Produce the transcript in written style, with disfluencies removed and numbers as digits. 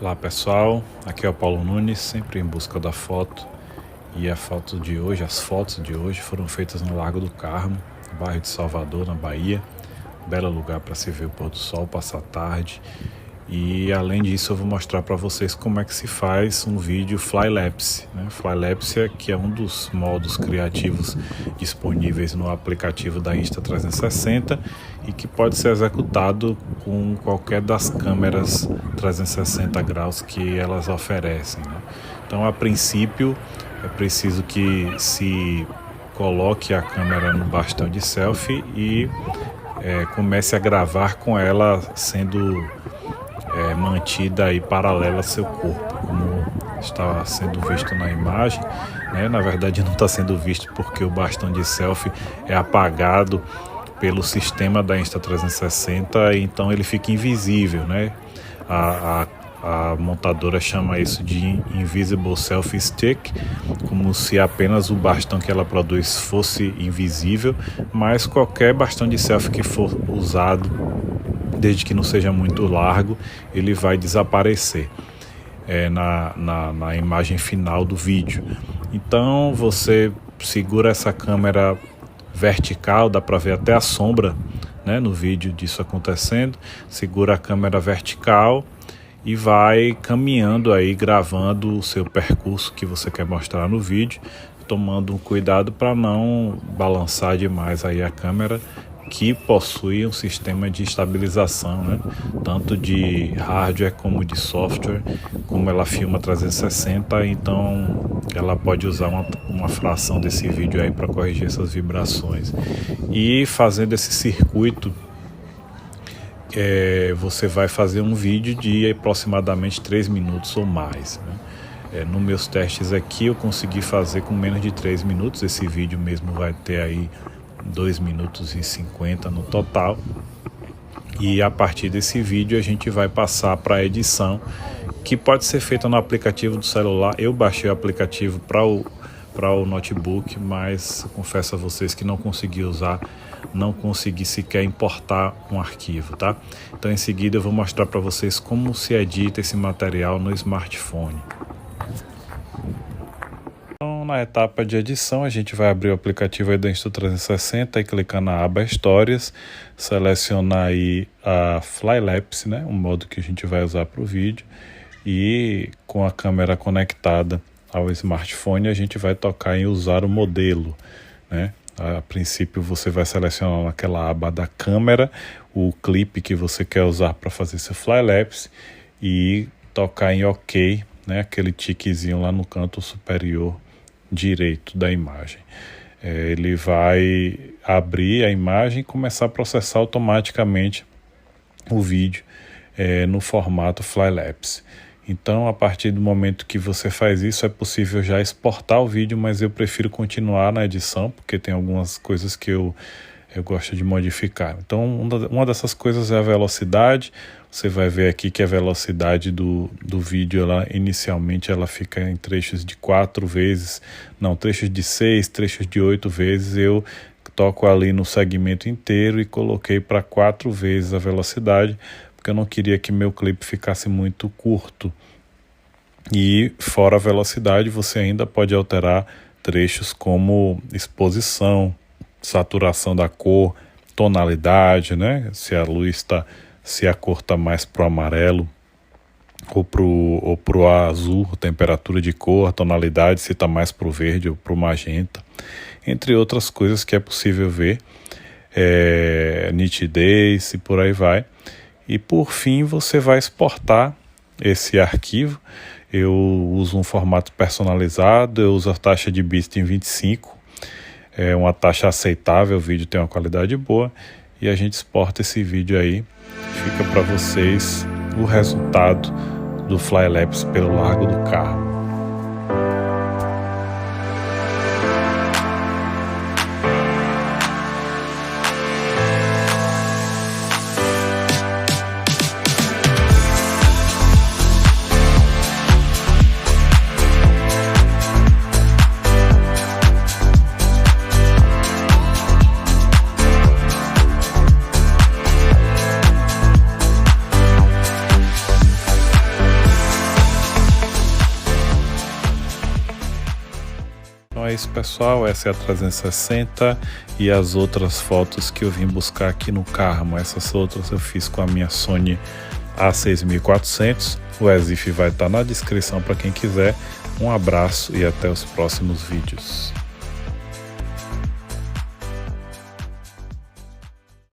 Olá pessoal, aqui é o Paulo Nunes, sempre em busca da foto. E as fotos de hoje foram feitas no Largo do Carmo, no bairro de Salvador, na Bahia. Belo lugar para se ver o pôr do sol, passar a tarde. E além disso eu vou mostrar para vocês como é que se faz um vídeo Flylapse, né? Flylapse que é um dos modos criativos disponíveis no aplicativo da Insta360 e que pode ser executado com qualquer das câmeras 360 graus que elas oferecem, né? Então, a princípio, é preciso que se coloque a câmera no bastão de selfie e comece a gravar com ela sendo mantida aí paralela ao seu corpo, como está sendo visto na imagem, né? Na verdade não está sendo visto porque o bastão de selfie é apagado pelo sistema da Insta360, então ele fica invisível, né? A montadora chama isso de Invisible Selfie Stick, como se apenas o bastão que ela produz fosse invisível, mas qualquer bastão de selfie que for usado, desde que não seja muito largo, ele vai desaparecer na imagem final do vídeo. Então você segura essa câmera vertical, dá para ver até a sombra, né, no vídeo disso acontecendo. Segura a câmera vertical e vai caminhando aí, gravando o seu percurso que você quer mostrar no vídeo, tomando um cuidado para não balançar demais aí a câmera, que possui um sistema de estabilização, né? Tanto de hardware como de software, como ela filma 360, então ela pode usar uma fração desse vídeo aí para corrigir essas vibrações. E fazendo esse circuito, você vai fazer um vídeo de aproximadamente 3 minutos ou mais, né? Nos meus testes aqui eu consegui fazer com menos de 3 minutos, esse vídeo mesmo vai ter aí 2 minutos e 50 no total, e a partir desse vídeo a gente vai passar para a edição, que pode ser feita no aplicativo do celular. Eu baixei o aplicativo para o notebook, mas confesso a vocês que não consegui usar, não consegui sequer importar um arquivo, tá? Então em seguida eu vou mostrar para vocês como se edita esse material no smartphone. Na etapa de edição, a gente vai abrir o aplicativo aí da Insta360 e clicar na aba Histórias, selecionar aí a Flylapse, né, o modo que a gente vai usar para o vídeo, e com a câmera conectada ao smartphone a gente vai tocar em usar o modelo, né? A princípio você vai selecionar naquela aba da câmera o clipe que você quer usar para fazer esse Flylapse e tocar em OK, né, aquele tiquezinho lá no canto superior direito da imagem. Ele vai abrir a imagem e começar a processar automaticamente o vídeo no formato Flylapse. Então, a partir do momento que você faz isso, é possível já exportar o vídeo, mas eu prefiro continuar na edição, porque tem algumas coisas que eu gosto de modificar. Então, uma dessas coisas é a velocidade. Você vai ver aqui que a velocidade do vídeo, inicialmente ela fica em trechos de 4 vezes, não, trechos de 6, trechos de 8 vezes. Eu toco ali no segmento inteiro e coloquei para 4 vezes a velocidade, porque eu não queria que meu clipe ficasse muito curto. E fora a velocidade, você ainda pode alterar trechos como exposição, saturação da cor, tonalidade, né? Se a cor está mais pro amarelo ou pro azul, temperatura de cor, tonalidade, se está mais pro verde ou pro magenta, entre outras coisas que é possível ver, nitidez e por aí vai. E por fim você vai exportar esse arquivo. Eu uso um formato personalizado, eu uso a taxa de bits em 25, é uma taxa aceitável, o vídeo tem uma qualidade boa, e a gente exporta esse vídeo aí. Fica para vocês o resultado do Flylapse pelo Largo do Carmo. é isso, pessoal, essa é a 360 e as outras fotos que eu vim buscar aqui no Carmo. Essas outras eu fiz com a minha Sony A6400. O EXIF vai estar na descrição para quem quiser. Um abraço e até os próximos vídeos.